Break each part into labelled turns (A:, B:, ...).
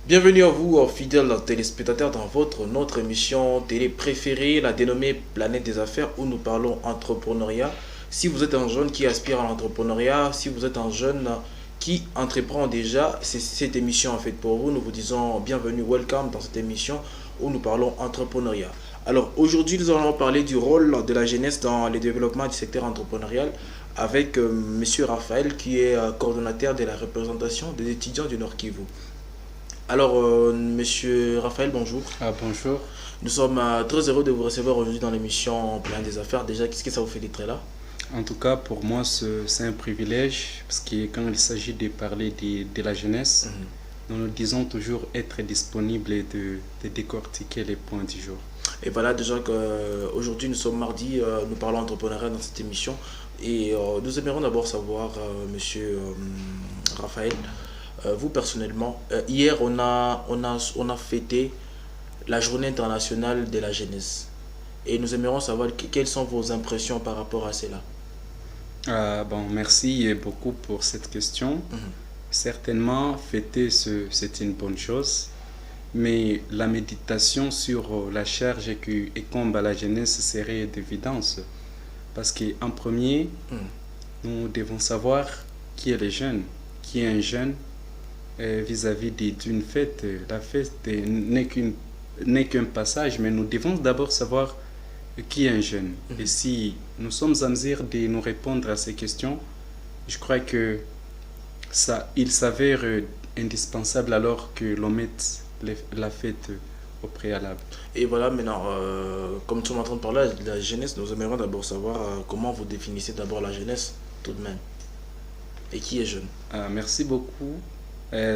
A: Bienvenue à vous, fidèles téléspectateurs, dans notre émission télé préférée, la dénommée Planète des Affaires, où nous parlons entrepreneuriat. Si vous êtes un jeune qui aspire à l'entrepreneuriat, si vous êtes un jeune qui entreprend déjà, c'est cette émission en fait pour vous. Nous vous disons bienvenue, welcome dans cette émission où nous parlons entrepreneuriat. Alors aujourd'hui, nous allons parler du rôle de la jeunesse dans le développement du secteur entrepreneurial avec Monsieur Raphaël qui est coordonnateur de la représentation des étudiants du Nord Kivu. Alors, Monsieur Raphaël, bonjour.
B: Bonjour.
A: Nous sommes très heureux de vous recevoir aujourd'hui dans l'émission Plein des Affaires. Déjà, qu'est-ce que ça vous fait d'être là?
B: En tout cas, pour moi, c'est un privilège parce que quand il s'agit de parler de la jeunesse, nous disons toujours être disponible et de décortiquer les points du jour.
A: Et voilà, déjà qu'aujourd'hui, nous sommes mardi, nous parlons entrepreneuriat dans cette émission. Et nous aimerions d'abord savoir, Monsieur Raphaël, vous personnellement, hier, on a fêté la journée internationale de la jeunesse. Et nous aimerions savoir quelles sont vos impressions par rapport à cela.
B: Merci beaucoup pour cette question. Certainement, fêter, c'est une bonne chose, mais la méditation sur la charge que incombe à la jeunesse serait d'évidence. Parce qu'en premier, nous devons savoir qui est le jeune, qui est un jeune vis-à-vis d'une fête. La fête n'est qu'un passage, mais nous devons d'abord savoir qui est un jeune. Et si nous sommes en mesure de nous répondre à ces questions, je crois que il s'avère indispensable alors que l'on mette la fête au préalable.
A: Et voilà, maintenant, comme nous sommes en train de parler de la jeunesse, nous aimerions d'abord savoir comment vous définissez d'abord la jeunesse, tout de même. Et qui est jeune?
B: Merci beaucoup.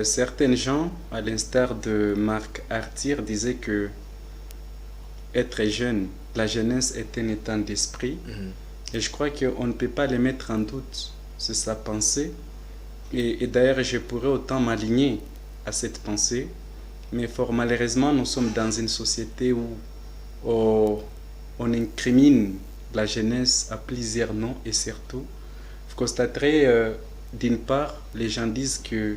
B: Certains gens, à l'instar de Marc Artir, disaient que être jeune, la jeunesse est un état d'esprit. Et je crois qu'on ne peut pas les mettre en doute. C'est sa pensée. Et d'ailleurs, je pourrais autant m'aligner à cette pensée. Mais fort malheureusement, nous sommes dans une société où on incrimine la jeunesse à plusieurs noms. Et surtout, vous constaterez, d'une part, les gens disent que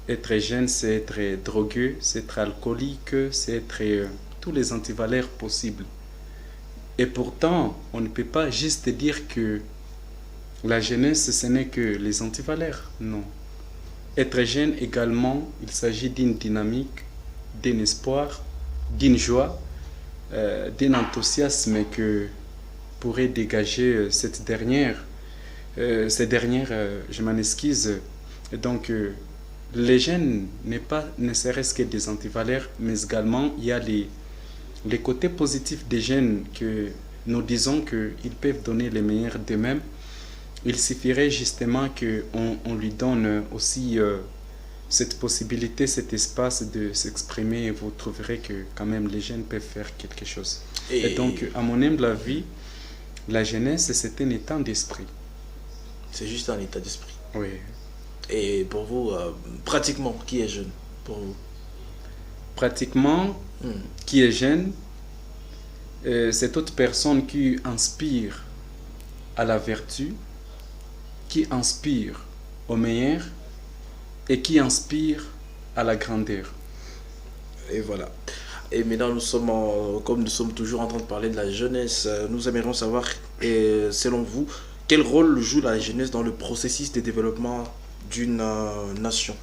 B: être jeune, c'est être drogueux, c'est être alcoolique, c'est être tous les antivaleurs possibles. Et pourtant, on ne peut pas juste dire que la jeunesse, ce n'est que les antivaleurs. Non. Être jeune également, il s'agit d'une dynamique, d'un espoir, d'une joie, d'un enthousiasme que pourrait dégager cette dernière. Je m'en excuse. Donc, les jeunes ne serait-ce que des antivaleurs, mais également il y a les côtés positifs des jeunes que nous disons qu'ils peuvent donner le meilleur d'eux-mêmes. Il suffirait justement qu'on lui donne aussi cette possibilité, cet espace de s'exprimer et vous trouverez que quand même les jeunes peuvent faire quelque chose. Et donc, à mon humble avis, la jeunesse, c'est un état d'esprit.
A: C'est juste un état d'esprit.
B: Oui.
A: Et pour vous, pratiquement, qui est jeune pour vous?
B: Pratiquement, qui est jeune, c'est toute personne qui inspire à la vertu, qui inspire au meilleur et qui inspire à la grandeur.
A: Et voilà. Et maintenant, comme nous sommes toujours en train de parler de la jeunesse, nous aimerions savoir, selon vous, quel rôle joue la jeunesse dans le processus de développement d'une nation?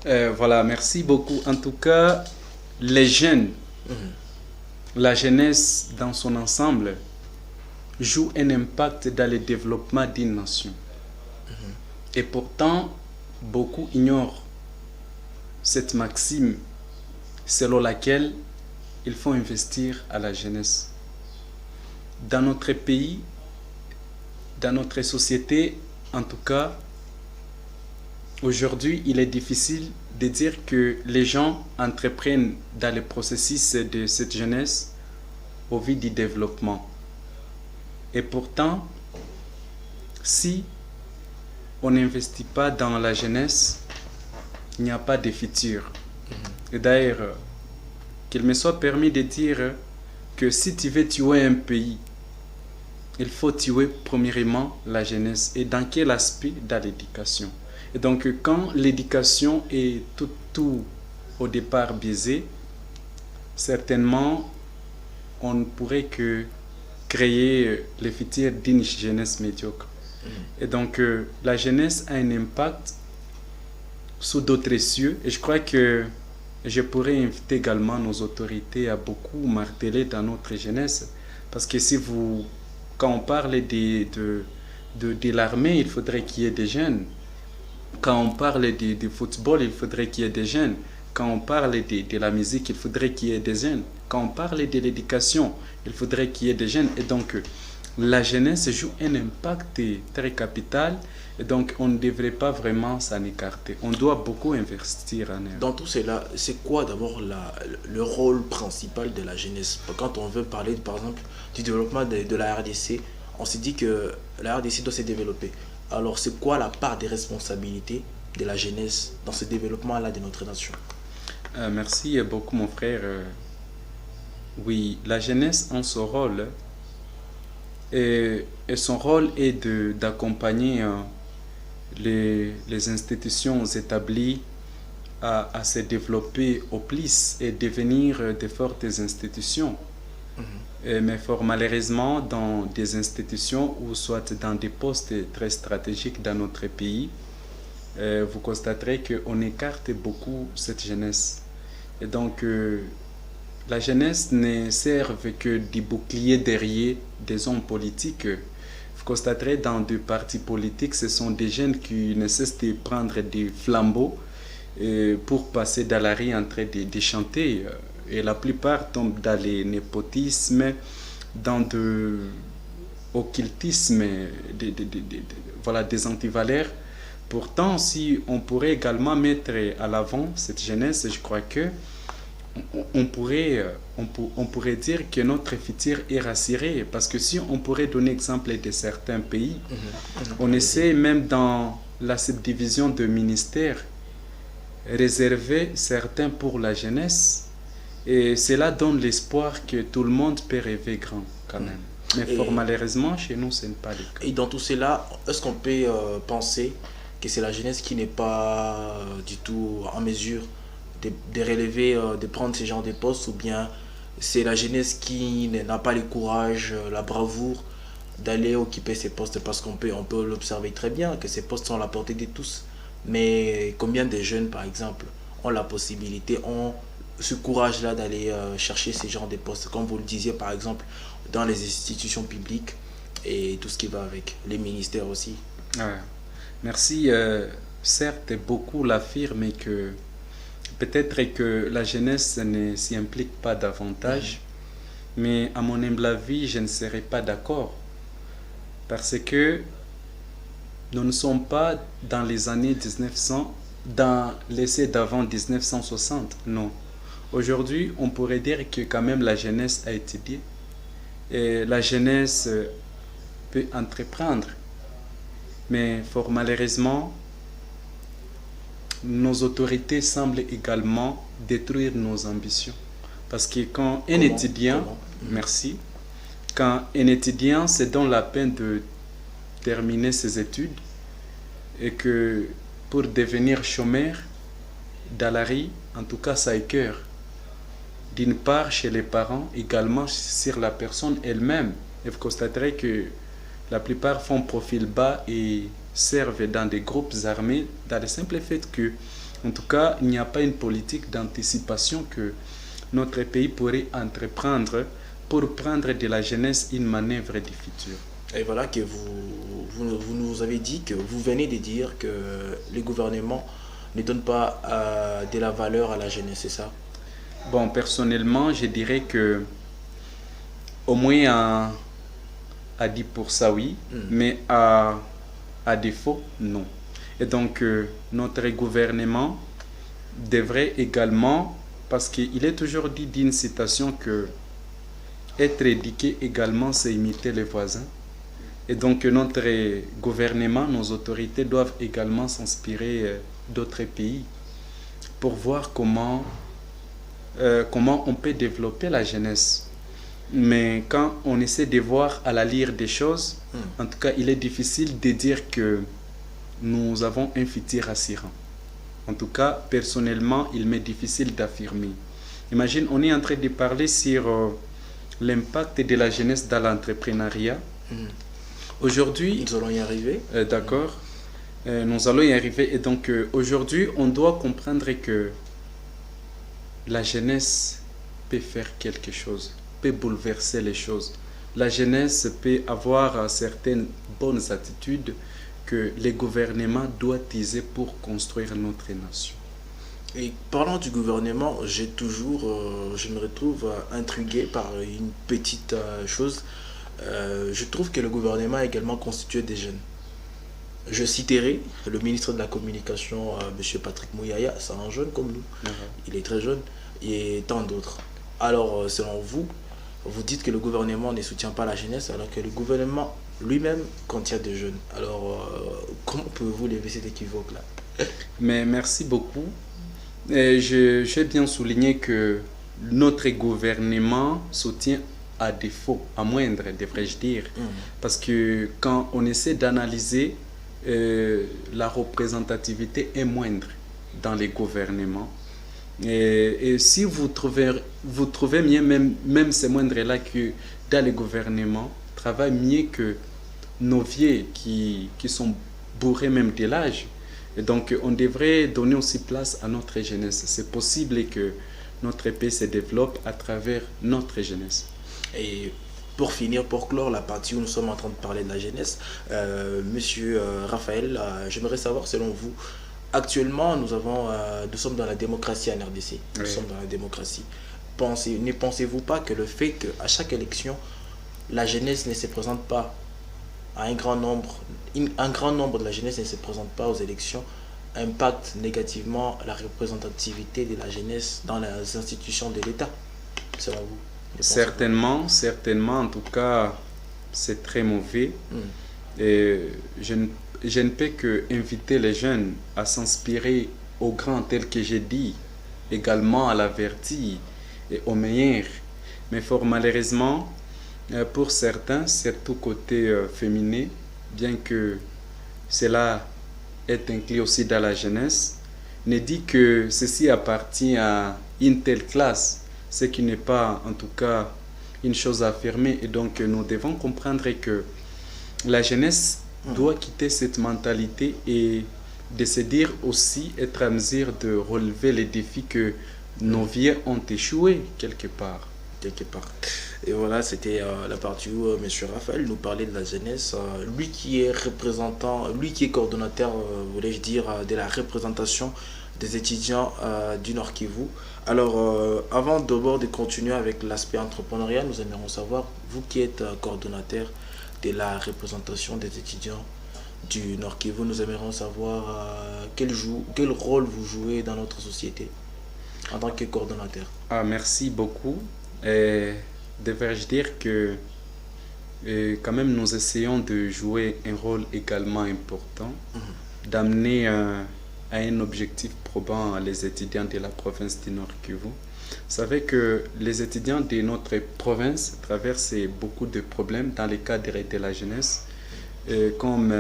B: Voilà, merci beaucoup. En tout cas, les jeunes, la jeunesse dans son ensemble, joue un impact dans le développement d'une nation. Et pourtant, beaucoup ignorent cette maxime selon laquelle il faut investir à la jeunesse. Dans notre pays, dans notre société, en tout cas, aujourd'hui, il est difficile de dire que les gens entreprennent dans le processus de cette jeunesse au vu du développement. Et pourtant, si on n'investit pas dans la jeunesse, il n'y a pas de futur. Et d'ailleurs, qu'il me soit permis de dire que si tu veux tuer un pays, il faut tuer premièrement la jeunesse. Et dans quel aspect? Dans l'éducation. Et donc, quand l'éducation est tout au départ biaisée, certainement, on ne pourrait que créer les futurs d'une jeunesse médiocre. Et donc, la jeunesse a un impact sous d'autres cieux. Et je crois que je pourrais inviter également nos autorités à beaucoup marteler dans notre jeunesse. Parce que quand on parle de l'armée, il faudrait qu'il y ait des jeunes. Quand on parle de football, il faudrait qu'il y ait des jeunes. Quand on parle de la musique, il faudrait qu'il y ait des jeunes. Quand on parle de l'éducation, il faudrait qu'il y ait des jeunes. Et donc, la jeunesse joue un impact très capital. Et donc, on ne devrait pas vraiment s'en écarter. On doit beaucoup investir en elle.
A: Dans tout cela, c'est quoi d'abord le rôle principal de la jeunesse? Quand on veut parler, par exemple, du développement de la RDC, on s'est dit que la RDC doit se développer. Alors, c'est quoi la part des responsabilités de la jeunesse dans ce développement-là de notre nation?
B: Merci beaucoup, mon frère. Oui, la jeunesse a son rôle. Et son rôle est d'accompagner les institutions établies à se développer au plus et devenir de fortes institutions. Mais fort malheureusement, dans des institutions ou soit dans des postes très stratégiques dans notre pays, vous constaterez qu'on écarte beaucoup cette jeunesse. Et donc, la jeunesse ne sert que du bouclier derrière des hommes politiques. Vous constaterez dans des partis politiques, ce sont des jeunes qui ne cessent de prendre des flambeaux pour passer dans la rue en train de chanter. Et la plupart tombent dans les népotismes, dans de occultisme, voilà, des antivaleurs. Pourtant, si on pourrait également mettre à l'avant cette jeunesse, je crois que on pourrait dire que notre futur est rassuré. Parce que si on pourrait donner exemple de certains pays, on essaie même dans la subdivision de ministères, réserver certains pour la jeunesse. Et cela donne l'espoir que tout le monde peut rêver grand quand même. Mais fort malheureusement, chez nous, ce n'est pas le cas.
A: Et dans tout cela, est-ce qu'on peut penser que c'est la jeunesse qui n'est pas du tout en mesure de relever, de prendre ce genre de postes, ou bien c'est la jeunesse qui n'a pas le courage, la bravoure d'aller occuper ces postes? Parce on peut l'observer très bien que ces postes sont à la portée de tous. Mais combien de jeunes, par exemple, ont la possibilité, ont ce courage-là d'aller chercher ces genres de postes, comme vous le disiez, par exemple, dans les institutions publiques et tout ce qui va avec, les ministères aussi?
B: Merci. Certes, beaucoup l'affirment que peut-être que la jeunesse ne s'y implique pas davantage, mais à mon humble avis, je ne serais pas d'accord. Parce que nous ne sommes pas dans les années 1900, dans l'essai d'avant 1960, non. Aujourd'hui, on pourrait dire que quand même la jeunesse a étudié et la jeunesse peut entreprendre. Mais fort malheureusement, nos autorités semblent également détruire nos ambitions. Parce que quand un étudiant, quand un étudiant se donne la peine de terminer ses études et que pour devenir chômeur dans la rue, en tout cas ça écœure. D'une part chez les parents, également sur la personne elle-même. Et vous constaterez que la plupart font profil bas et servent dans des groupes armés, dans le simple fait que, en tout cas, il n'y a pas une politique d'anticipation que notre pays pourrait entreprendre pour prendre de la jeunesse une manœuvre du futur.
A: Et voilà que vous nous avez dit, que vous venez de dire que le gouvernement ne donne pas de la valeur à la jeunesse, c'est ça?
B: Bon, personnellement, je dirais que au moins à 10% oui, mais à défaut, non. Et donc, notre gouvernement devrait également, parce qu'il est toujours dit d'une citation que être éduqué également, c'est imiter les voisins. Et donc, notre gouvernement, nos autorités doivent également s'inspirer d'autres pays pour voir comment on peut développer la jeunesse. Mais quand on essaie de voir à la lire des choses, en tout cas, il est difficile de dire que nous avons un futur rassurant. En tout cas, personnellement, il m'est difficile d'affirmer. Imagine, on est en train de parler sur l'impact de la jeunesse dans l'entrepreneuriat. Aujourd'hui,
A: nous allons y arriver.
B: D'accord. Nous allons y arriver. Et donc, aujourd'hui, on doit comprendre que la jeunesse peut faire quelque chose, peut bouleverser les choses. La jeunesse peut avoir certaines bonnes attitudes que les gouvernements doivent utiliser pour construire notre nation.
A: Et parlant du gouvernement, je me retrouve intrigué par une petite chose. Je trouve que le gouvernement est également constitué des jeunes. Je citerai le ministre de la Communication, M. Patrick Mouyaya, c'est un jeune comme nous. Il est très jeune, et tant d'autres. Alors, selon vous, vous dites que le gouvernement ne soutient pas la jeunesse, alors que le gouvernement lui-même contient des jeunes. Alors, comment pouvez-vous lever cet équivoque-là?
B: Mais merci beaucoup. J'ai bien souligné que notre gouvernement soutient à défaut, à moindre, devrais-je dire. Parce que quand on essaie d'analyser, la représentativité est moindre dans les gouvernements. Et si vous trouvez mieux, même ces moindres-là que dans les gouvernements, travaillent mieux que nos vieux qui sont bourrés même de l'âge. Et donc, on devrait donner aussi place à notre jeunesse. C'est possible que notre pays se développe à travers notre jeunesse.
A: Et pour finir, pour clore la partie où nous sommes en train de parler de la jeunesse, Monsieur Raphaël, j'aimerais savoir, selon vous, actuellement, nous sommes dans la démocratie en RDC. Nous sommes dans la démocratie. Ne pensez-vous pas que le fait qu'à chaque élection, la jeunesse ne se présente pas à un grand nombre de la jeunesse ne se présente pas aux élections, impacte négativement la représentativité de la jeunesse dans les institutions de l'État, selon vous?
B: Certainement, en tout cas, c'est très mauvais. Et je ne peux que inviter les jeunes à s'inspirer aux grands tels que j'ai dit, également à l'avertir et au meilleur. Mais fort malheureusement, pour certains, surtout côté féminin, bien que cela est inclus aussi dans la jeunesse, ne dit que ceci appartient à une telle classe, ce qui n'est pas en tout cas une chose à affirmer. Et donc nous devons comprendre que la jeunesse doit quitter cette mentalité et de se dire aussi, être à mesure de relever les défis que nos vieux ont échoué quelque part.
A: Et voilà, c'était la partie où M. Raphaël nous parlait de la jeunesse. Lui qui est coordonnateur, voulais-je dire, de la représentation des étudiants du Nord Kivu. Alors, avant d'abord de continuer avec l'aspect entrepreneurial, nous aimerions savoir, vous qui êtes coordonnateur de la représentation des étudiants du Nord Kivu, nous aimerions savoir quel rôle vous jouez dans notre société en tant que coordonnateur.
B: Merci beaucoup. Devrais-je dire que quand même nous essayons de jouer un rôle également important, d'amener à un objectif probant les étudiants de la province du Nord Kivu. Vous savez que les étudiants de notre province traversent beaucoup de problèmes dans les cadres de la jeunesse, comme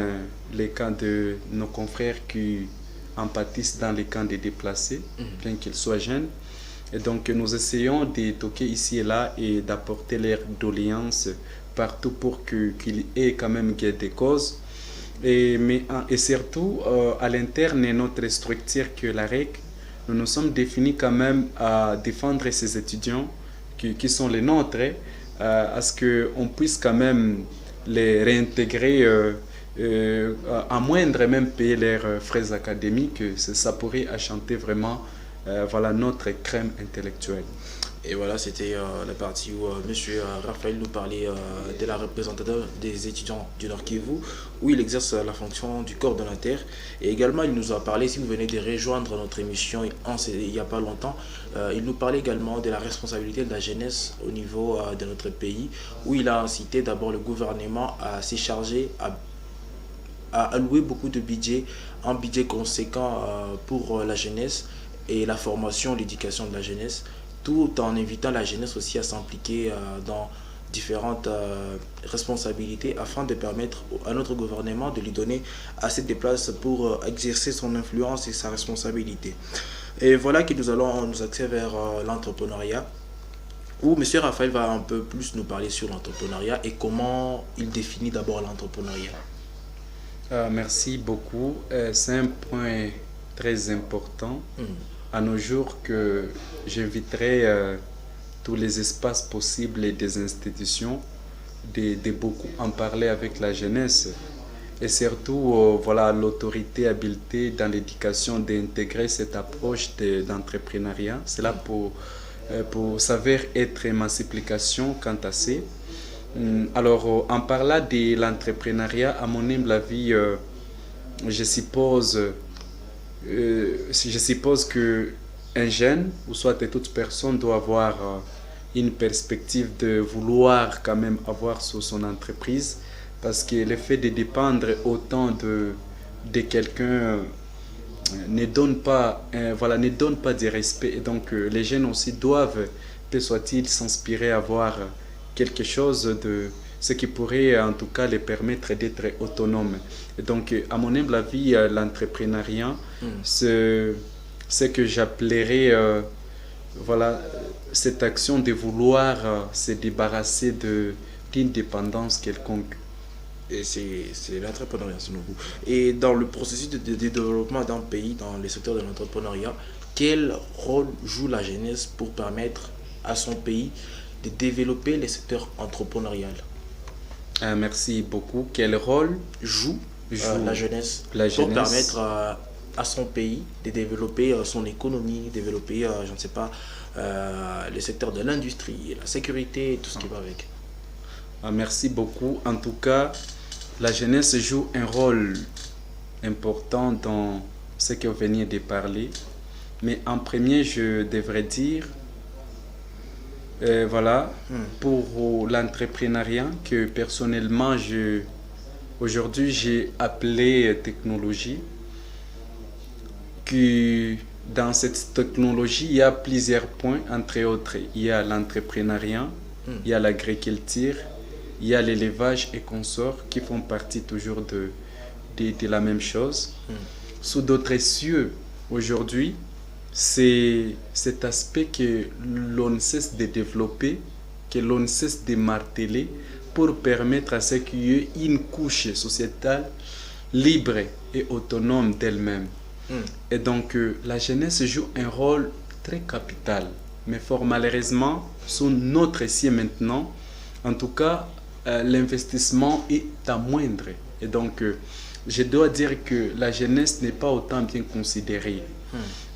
B: les cas de nos confrères qui en pâtissent dans les camps des déplacés, bien qu'ils soient jeunes. Et donc nous essayons de toquer ici et là et d'apporter l'air doléance partout pour qu'il y ait quand même gain de cause. Et surtout, à l'interne de notre structure que la REC, nous nous sommes définis quand même à défendre ces étudiants qui sont les nôtres, à ce qu'on puisse quand même les réintégrer à moindre même payer leurs frais académiques. Ça pourrait achanter vraiment voilà notre crème intellectuelle.
A: Et voilà, c'était la partie où M. Raphaël nous parlait de la représentation des étudiants du Nord Kivu, où il exerce la fonction du coordonnateur. Et également, il nous a parlé, si vous venez de rejoindre notre émission il n'y a pas longtemps, il nous parlait également de la responsabilité de la jeunesse au niveau de notre pays, où il a incité d'abord le gouvernement à s'y charger, à allouer beaucoup de budget, un budget conséquent pour la jeunesse et la formation, l'éducation de la jeunesse, tout en invitant la jeunesse aussi à s'impliquer différentes responsabilités afin de permettre à notre gouvernement de lui donner assez de place pour exercer son influence et sa responsabilité. Et voilà que nous allons nous axer vers l'entrepreneuriat, où M. Raphaël va un peu plus nous parler sur l'entrepreneuriat et comment il définit d'abord l'entrepreneuriat.
B: Merci beaucoup. C'est un point très important à nos jours que j'inviterai tous les espaces possibles et des institutions de beaucoup en parler avec la jeunesse et surtout voilà, l'autorité habilitée dans l'éducation d'intégrer cette approche d'entrepreneuriat. C'est là pour savoir être émancipation quant à ça. Alors, en parlant de l'entrepreneuriat, à mon humble avis, je suppose que un jeune, ou soit toute personne, doit avoir une perspective de vouloir quand même avoir son entreprise, parce que le fait de dépendre autant de quelqu'un ne donne pas, ne donne pas de respect. Et donc, les jeunes aussi doivent, peut soit-il, s'inspirer à avoir quelque chose de ce qui pourrait en tout cas les permettre d'être autonomes. Et donc, à mon humble avis, l'entrepreneuriat, c'est ce que j'appellerais voilà, cette action de vouloir se débarrasser d'une dépendance quelconque.
A: Et c'est l'entrepreneuriat selon vous. Et dans le processus de développement d'un pays, dans le secteur de l'entrepreneuriat, quel rôle joue la jeunesse pour permettre à son pays de développer le secteur entrepreneurial?
B: Merci beaucoup. Quel rôle joue
A: la jeunesse pour permettre à son pays de développer son économie, développer, je ne sais pas, le secteur de l'industrie, la sécurité, et tout ce qui va avec?
B: Merci beaucoup. En tout cas, la jeunesse joue un rôle important dans ce que vous veniez de parler. Mais en premier, je devrais dire, voilà, pour l'entrepreneuriat que personnellement, aujourd'hui, j'ai appelé technologie, que dans cette technologie, il y a plusieurs points, entre autres. Il y a l'entrepreneuriat, il y a l'agriculture, il y a l'élevage et consorts qui font partie toujours de la même chose. Sous d'autres cieux, aujourd'hui, c'est cet aspect que l'on ne cesse de développer, que l'on ne cesse de marteler pour permettre à ce qu'il y ait une couche sociétale libre et autonome d'elle-même. Et donc, la jeunesse joue un rôle très capital. Mais fort malheureusement, sous notre ciel maintenant, en tout cas, l'investissement est à moindre. Et donc, je dois dire que la jeunesse n'est pas autant bien considérée.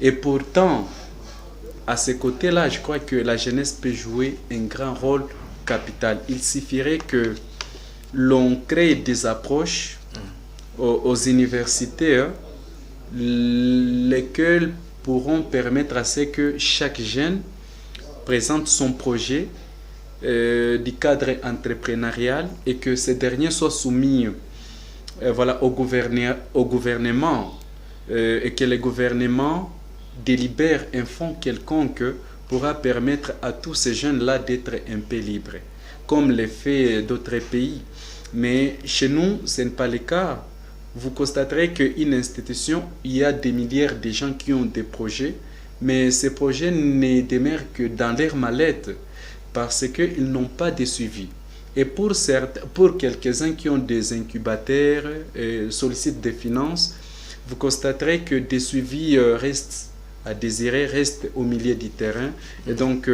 B: Et pourtant, à ce côté-là, je crois que la jeunesse peut jouer un grand rôle capital. Il suffirait que l'on crée des approches aux universités, lesquelles pourront permettre à ce que chaque jeune présente son projet du cadre entrepreneurial et que ce dernier soit soumis voilà, au gouvernement et que le gouvernement délibère un fonds quelconque pourra permettre à tous ces jeunes-là d'être un peu libres, comme le fait d'autres pays. Mais chez nous, ce n'est pas le cas. Vous constaterez qu'une institution, il y a des milliards de gens qui ont des projets, mais ces projets ne demeurent que dans leur mallette parce qu'ils n'ont pas de suivi. Et pour quelques-uns qui ont des incubateurs et sollicitent des finances, vous constaterez que des suivis restent à désirer, restent au milieu du terrain. Et donc,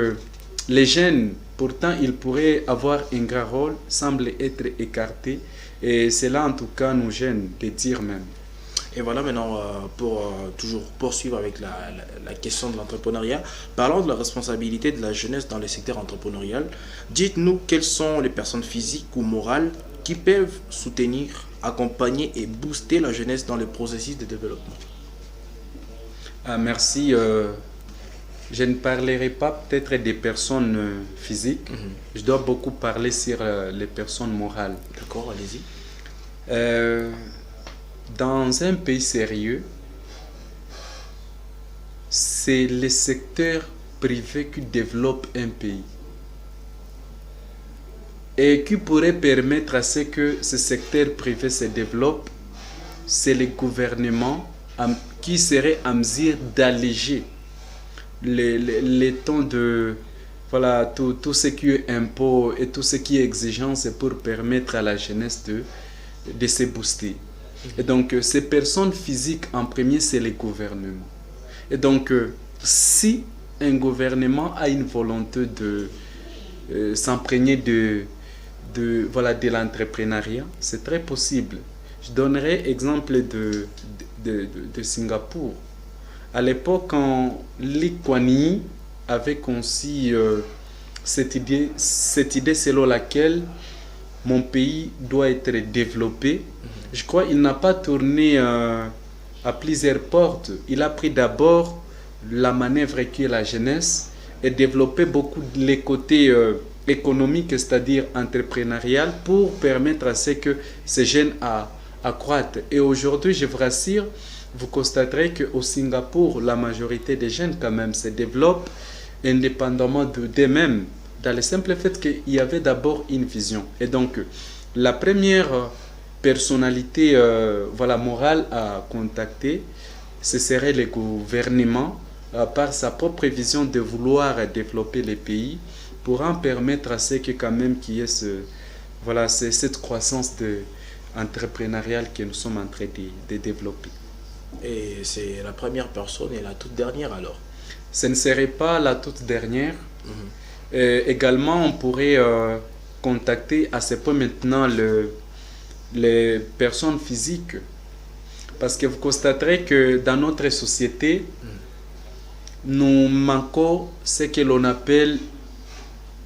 B: les jeunes, pourtant, ils pourraient avoir un grand rôle, semblent être écartés. Et c'est là, en tout cas, nous jeunes, de dire même.
A: Et voilà maintenant, pour toujours poursuivre avec la question de l'entrepreneuriat, parlons de la responsabilité de la jeunesse dans le secteur entrepreneurial. Dites-nous quelles sont les personnes physiques ou morales qui peuvent soutenir, accompagner et booster la jeunesse dans le processus de développement.
B: Merci. Je ne parlerai pas peut-être des personnes physiques. Je dois beaucoup parler sur les personnes morales.
A: D'accord, allez-y.
B: Dans un pays sérieux, c'est le secteur privé qui développe un pays. et qui pourrait permettre à ce que ce secteur privé se développe, c'est le gouvernement qui serait à mesure d'alléger les temps de... Voilà, tout ce qui est impôt et tout ce qui est exigence pour permettre à la jeunesse de se booster. Et donc, ces personnes physiques, en premier, c'est les gouvernements. Et donc, si un gouvernement a une volonté de s'imprégner de l'entrepreneuriat, c'est très possible. Je donnerai exemple de Singapour. À l'époque, quand Lee Kuan Yew avait conçu cette idée selon laquelle mon pays doit être développé, je crois qu'il n'a pas tourné à plusieurs portes. Il a pris d'abord la manœuvre qui est la jeunesse et développé beaucoup les côtés économiques, c'est-à-dire entrepreneurial, pour permettre à ce que ces jeunes accroissent. Et aujourd'hui, je vous rassure, vous constaterez qu'au Singapour, la majorité des jeunes quand même se développent indépendamment d'eux-mêmes, dans le simple fait qu'il y avait d'abord une vision. Et donc, la première personnalité morale à contacter, ce serait le gouvernement, par sa propre vision de vouloir développer les pays, pour en permettre à ce que quand même qu'il y ait cette croissance entrepreneuriale que nous sommes en train de développer.
A: Et c'est la première personne et la toute dernière alors?
B: Ce ne serait pas la toute dernière. Également, on pourrait contacter à ce point maintenant les personnes physiques. Parce que vous constaterez que dans notre société, nous manquons ce que l'on appelle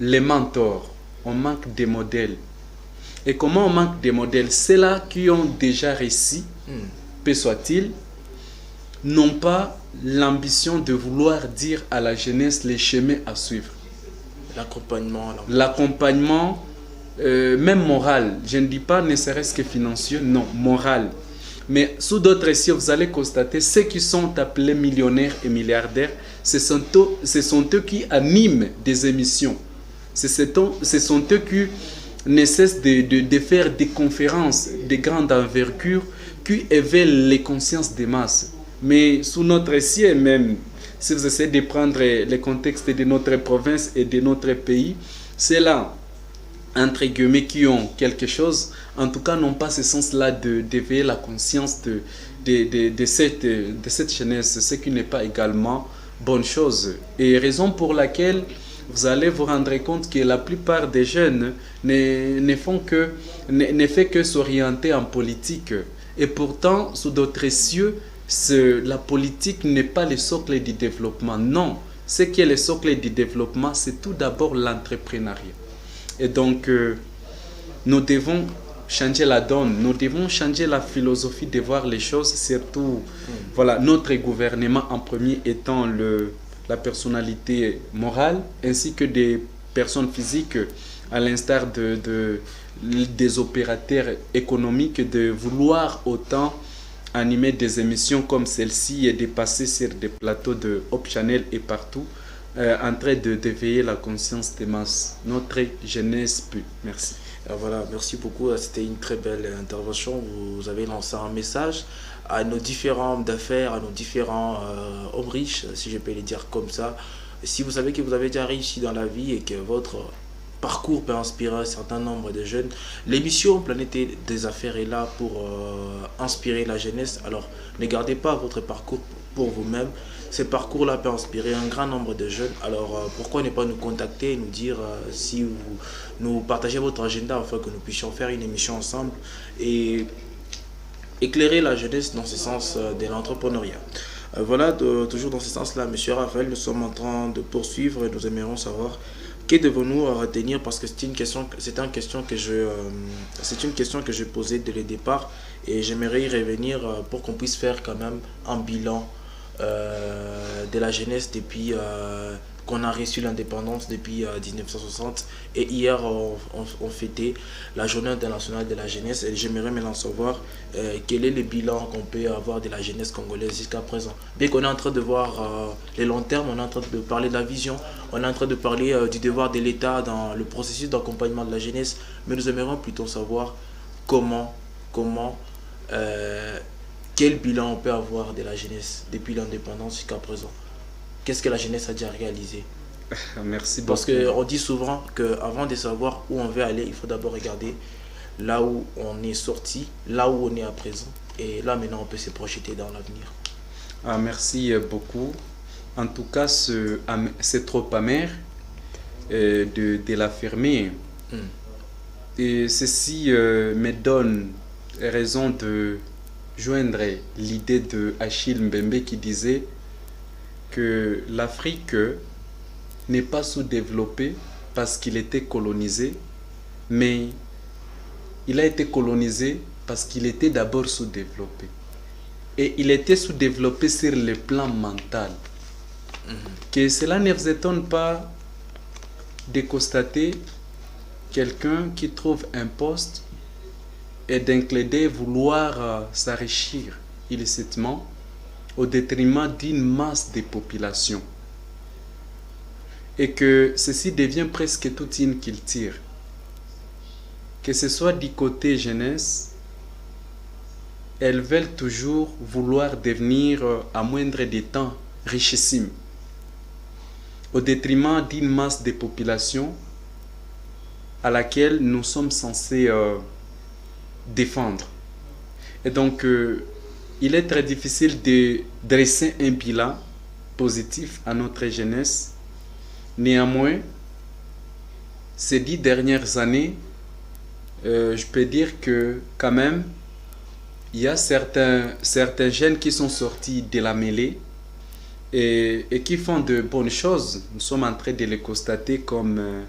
B: les mentors. On manque des modèles. Et comment on manque des modèles? Ceux-là qui ont déjà réussi, peu soit-il, n'ont pas l'ambition de vouloir dire à la jeunesse les chemins à suivre. L'accompagnement, même moral. Je ne dis pas ne serait-ce que financier, non, moral. Mais sous d'autres cieux, vous allez constater, ceux qui sont appelés millionnaires et milliardaires, ce sont eux qui animent des émissions. Ce sont eux qui ne cessent de faire des conférences de grande envergure qui éveillent les consciences des masses. Mais sous notre ciel même, si vous essayez de prendre le contexte de notre province et de notre pays, c'est là, entre guillemets, qui ont quelque chose, en tout cas n'ont pas ce sens-là d'éveiller la conscience de cette jeunesse, ce qui n'est pas également bonne chose. Et raison pour laquelle vous allez vous rendre compte que la plupart des jeunes ne fait que s'orienter en politique. Et pourtant, sous d'autres cieux, la politique n'est pas le socle du développement. Non, ce qui est le socle du développement, c'est tout d'abord l'entrepreneuriat. Et donc, nous devons changer la donne, nous devons changer la philosophie de voir les choses, surtout notre gouvernement en premier étant la personnalité morale, ainsi que des personnes physiques, à l'instar des opérateurs économiques, de vouloir autant animer des émissions comme celle-ci et de passer sur des plateaux de Hope Channel et partout, en train d'éveiller la conscience des masses. Notre jeunesse pue. Merci.
A: Voilà, merci beaucoup. C'était une très belle intervention. Vous avez lancé un message à nos différents hommes d'affaires, à nos différents hommes riches, si je peux les dire comme ça. Si vous savez que vous avez déjà réussi dans la vie et que votre parcours peut inspirer un certain nombre de jeunes, l'émission Planète des Affaires est là pour inspirer la jeunesse. Alors, ne gardez pas votre parcours pour vous-même. Ce parcours-là peut inspirer un grand nombre de jeunes. Alors, pourquoi ne pas nous contacter et nous dire si vous nous partagez votre agenda afin que nous puissions faire une émission ensemble et éclairer la jeunesse dans ce sens de l'entrepreneuriat. Voilà, toujours dans ce sens-là, Monsieur Raphaël, nous sommes en train de poursuivre et nous aimerions savoir que devons-nous retenir, parce que c'est une question que je posais dès le départ et j'aimerais y revenir pour qu'on puisse faire quand même un bilan de la jeunesse depuis qu'on a reçu l'indépendance depuis 1960. Et hier, on fêtait la journée internationale de la jeunesse. Et j'aimerais maintenant savoir quel est le bilan qu'on peut avoir de la jeunesse congolaise jusqu'à présent. Bien qu'on est en train de voir les longs termes, on est en train de parler de la vision, on est en train de parler du devoir de l'État dans le processus d'accompagnement de la jeunesse. Mais nous aimerions plutôt savoir quel bilan on peut avoir de la jeunesse depuis l'indépendance jusqu'à présent. Qu'est-ce que la jeunesse a déjà réalisé?
B: Merci beaucoup.
A: Parce qu'on dit souvent qu'avant de savoir où on veut aller, il faut d'abord regarder là où on est sorti, là où on est à présent. Et là maintenant, on peut se projeter dans l'avenir.
B: Merci beaucoup. En tout cas, c'est trop amer de l'affirmer. Et ceci me donne raison de joindre l'idée de Achille Mbembe qui disait que l'Afrique n'est pas sous-développée parce qu'il était colonisé, mais il a été colonisé parce qu'il était d'abord sous-développé. Et il était sous-développé sur le plan mental. Que cela ne vous étonne pas de constater quelqu'un qui trouve un poste et d'un clin d'œil vouloir s'enrichir illicitement au détriment d'une masse de population. Et que ceci devient presque toute une culture. Que ce soit du côté jeunesse, elles veulent toujours vouloir devenir à moindre des temps richissimes, au détriment d'une masse de population à laquelle nous sommes censés défendre. Et donc, il est très difficile de dresser un bilan positif à notre jeunesse. Néanmoins, ces 10 dernières années, je peux dire que quand même, il y a certains jeunes qui sont sortis de la mêlée et qui font de bonnes choses. Nous sommes en train de les constater comme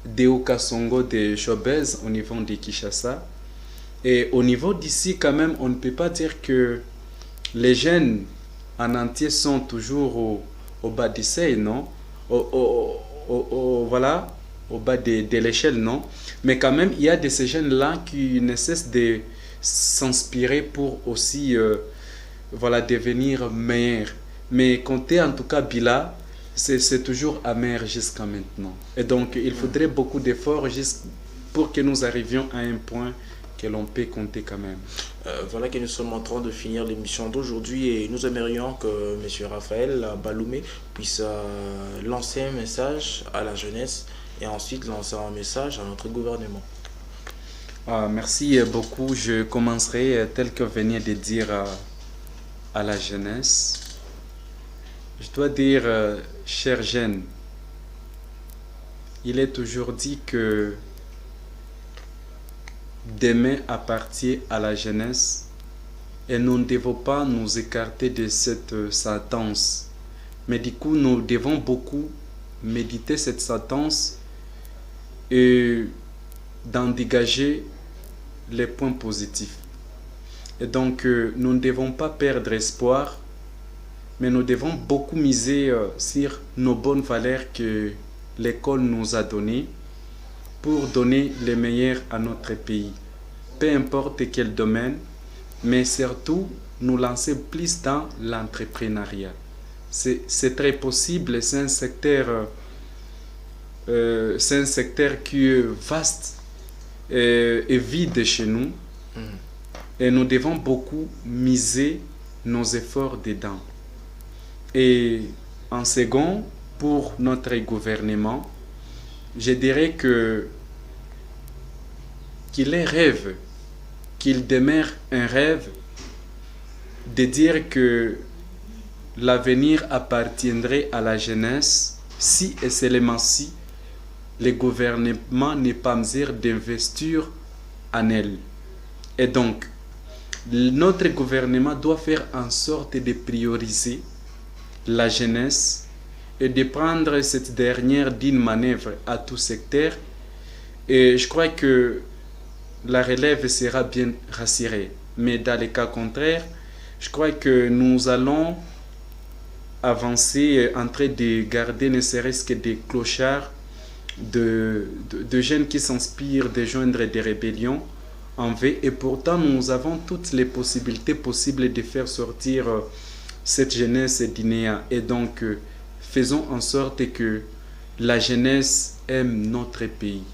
B: Deo Kasongo de Chobez au niveau de Kinshasa. Et au niveau d'ici, quand même, on ne peut pas dire que les jeunes en entier sont toujours au bas du seuil, non? Voilà, au bas de l'échelle, non? Mais quand même, il y a de ces jeunes-là qui ne cessent de s'inspirer pour aussi voilà, devenir meilleurs. Mais compter en tout cas Bila, c'est toujours amer jusqu'à maintenant. Et donc, il faudrait beaucoup d'efforts pour que nous arrivions à un point que l'on peut compter quand même.
A: Voilà que nous sommes en train de finir l'émission d'aujourd'hui et nous aimerions que M. Raphaël Baloumé puisse lancer un message à la jeunesse et ensuite lancer un message à notre gouvernement.
B: Merci beaucoup. Je commencerai tel que venait de dire à la jeunesse. Je dois dire, chers jeunes, il est toujours dit que demain appartient à la jeunesse et nous ne devons pas nous écarter de cette sentence. Mais du coup, nous devons beaucoup méditer cette sentence et d'en dégager les points positifs. Et donc, nous ne devons pas perdre espoir, mais nous devons beaucoup miser sur nos bonnes valeurs que l'école nous a données pour donner le meilleur à notre pays. Peu importe quel domaine, mais surtout nous lancer plus dans l'entrepreneuriat. C'est très possible, c'est un secteur qui est vaste et vide chez nous. Et nous devons beaucoup miser nos efforts dedans. Et en second, pour notre gouvernement, je dirais qu'il est rêve, qu'il demeure un rêve de dire que l'avenir appartiendrait à la jeunesse si et seulement si le gouvernement n'est pas mesure d'investir en elle. Et donc, notre gouvernement doit faire en sorte de prioriser la jeunesse et de prendre cette dernière d'une manœuvre à tout secteur. Et je crois que la relève sera bien rassurée. Mais dans le cas contraire, je crois que nous allons avancé en train de garder ne serait-ce que des clochards, de jeunes qui s'inspirent de joindre des rébellions en V. Et pourtant, nous avons toutes les possibilités possibles de faire sortir cette jeunesse d'Inéa. Et donc, faisons en sorte que la jeunesse aime notre pays.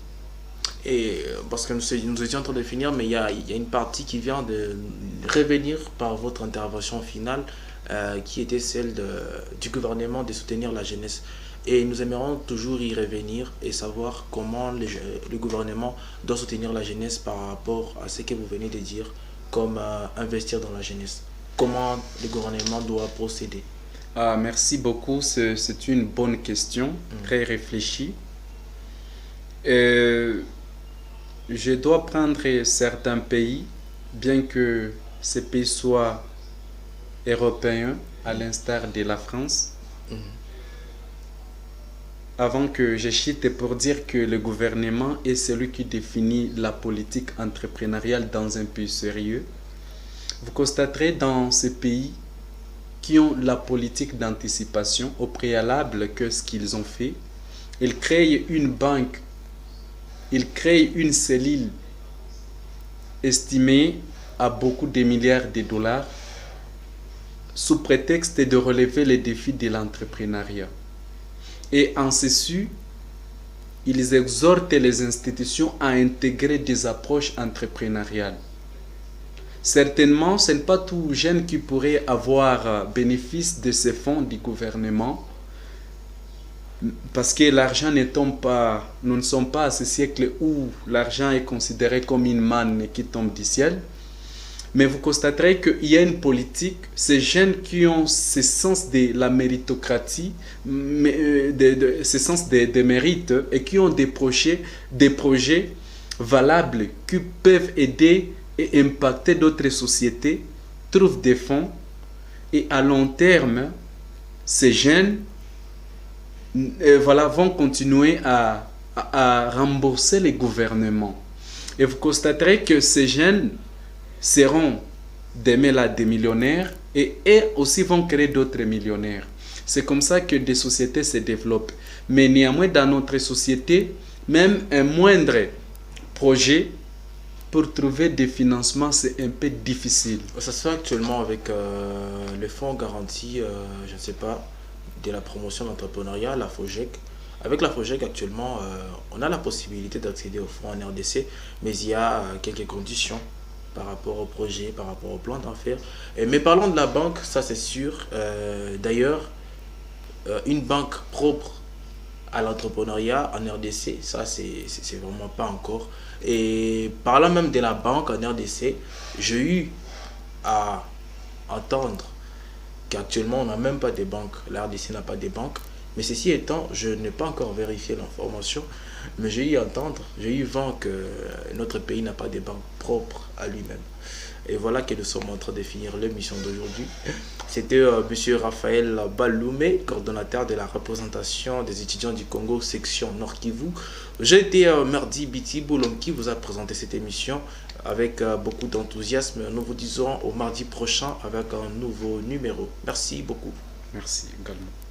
A: Et parce que nous étions en train de finir, mais il y a une partie qui vient de revenir par votre intervention finale, qui était celle du gouvernement de soutenir la jeunesse. Et nous aimerions toujours y revenir et savoir comment le gouvernement doit soutenir la jeunesse par rapport à ce que vous venez de dire, comme investir dans la jeunesse. Comment le gouvernement doit procéder?
B: Ah, merci beaucoup, c'est une bonne question, très réfléchie. Je dois prendre certains pays, bien que ces pays soient européens, à l'instar de la France. Avant que je chite, pour dire que le gouvernement est celui qui définit la politique entrepreneuriale dans un pays sérieux. Vous constaterez dans ces pays qui ont la politique d'anticipation au préalable que ce qu'ils ont fait, ils créent une banque, ils créent une cellule estimée à beaucoup de milliards de dollars sous prétexte de relever les défis de l'entrepreneuriat. Et en ceci, ils exhortent les institutions à intégrer des approches entrepreneuriales. Certainement, ce n'est pas tout jeune qui pourrait avoir bénéfice de ces fonds du gouvernement, parce que l'argent ne tombe pas, nous ne sommes pas à ce siècle où l'argent est considéré comme une manne qui tombe du ciel. Mais vous constaterez qu'il y a une politique, ces jeunes qui ont ce sens de la méritocratie, ce sens de mérite, et qui ont des projets valables qui peuvent aider et impacter d'autres sociétés, trouvent des fonds, et à long terme, ces jeunes vont continuer à rembourser les gouvernements. Et vous constaterez que ces jeunes seront demain des millionnaires et aussi vont créer d'autres millionnaires. C'est comme ça que des sociétés se développent. Mais néanmoins, dans notre société, même un moindre projet pour trouver des financements, c'est un peu difficile.
A: Ça se fait actuellement avec le fonds garanti, je ne sais pas, de la promotion de l'entrepreneuriat, la FOGEC. Avec la FOGEC actuellement, on a la possibilité d'accéder au fonds en RDC, mais il y a quelques conditions par rapport au projet, par rapport au plan d'affaires. Mais parlons de la banque, ça c'est sûr. D'ailleurs, une banque propre à l'entrepreneuriat en RDC, ça c'est vraiment pas encore. Et parlant même de la banque en RDC, j'ai eu à entendre qu'actuellement on n'a même pas de banque. La RDC n'a pas de banque. Mais ceci étant, je n'ai pas encore vérifié l'information, mais j'ai eu à entendre, j'ai eu vent que notre pays n'a pas de banque propre à lui-même. Et voilà que nous sommes en train de finir l'émission d'aujourd'hui. C'était M. Raphaël Baloumé, coordonnateur de la représentation des étudiants du Congo, section Nord Kivu. J'ai été Mardi Biti Boulom qui vous a présenté cette émission avec beaucoup d'enthousiasme. Nous vous disons au mardi prochain avec un nouveau numéro. Merci beaucoup.
B: Merci également.